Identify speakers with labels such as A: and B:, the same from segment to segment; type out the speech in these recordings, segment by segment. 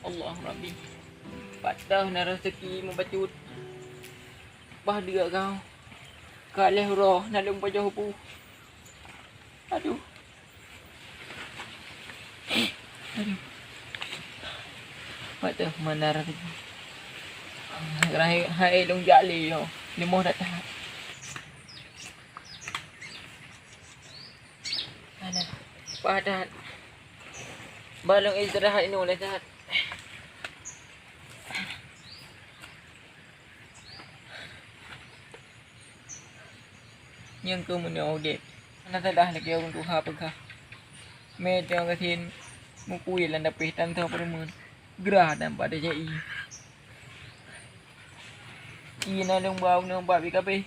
A: Allah Rabbi. Patah na rezeki membacut. Bah dia kau. Kaleh roh na lumpa jauh pu. Aduh. Aduh. Patah mana rezeki. Hai long jali yo. Limoh datang. Ada. Padat. Balong istirahat ini oleh sehat. Nhưng cơ mình ổ đẹp nó sẽ đã là kêu con ha pagka me cho cái thiên mu kui là đặc biệt tan thơ permun gra dan pada jai i na long bau bi kape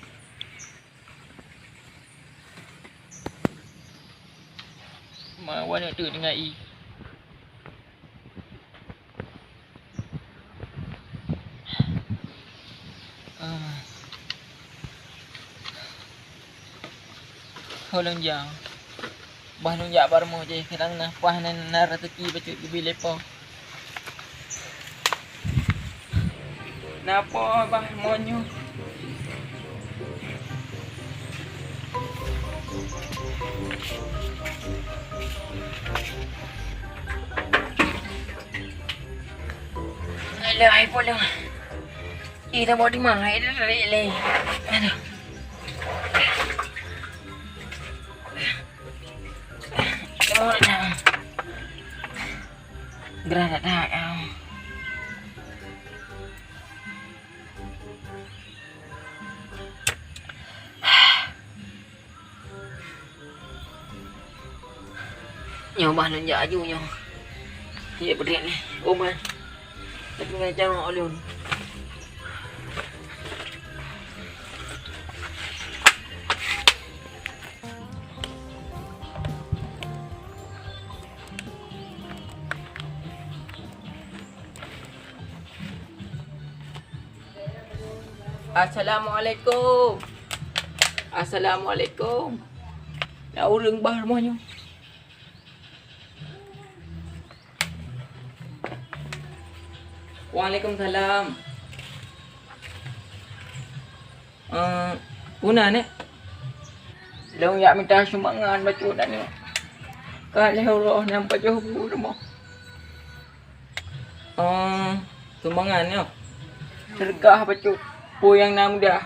A: mà qua nữa từ ngày y thôi lần giờ bah lần giờ baru mau je kadang na pah na rezeki bacut lebih lepo napa bah monyo Alah, ai pula. Ida mau di mana? Ida dari le. Aduh. Mau dah. Gerah dah. Nyawa nan ja aju nyawa. Dia berdek ni. Oman. Tapi ngajar orang oleh. Assalamualaikum. Assalamualaikum. Nak urang bah rumahnya. Waalaikumsalam. Puna ni. Long ya minta sumbangan bacu dah ni. Kalau Allah nampak jauh rumah. Sumbangan ni. Sedekah bacu. Pu yang nam dah.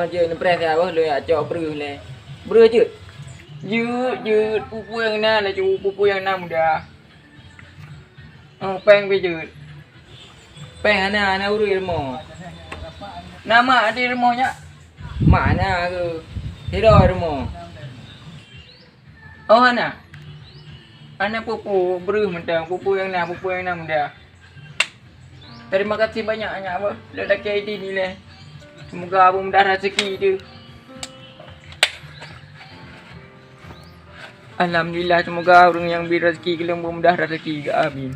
A: Je ni pres ya bah lu ya cok beruh le. Beruh je. Je pupu yang na lah cu pupu yang nam dah. Peng bejut. Peng ana uri remo. Nama di remonya. Mana ke? Tidak remo. Oh ana. Ana pupu beruh mentang pupu yang nam dah. Terima kasih banyak apa lelaki ID ni lah. Semoga abang mudah rezeki dia. Alhamdulillah semoga orang yang berrezeki kelam mudah rezeki. Amin.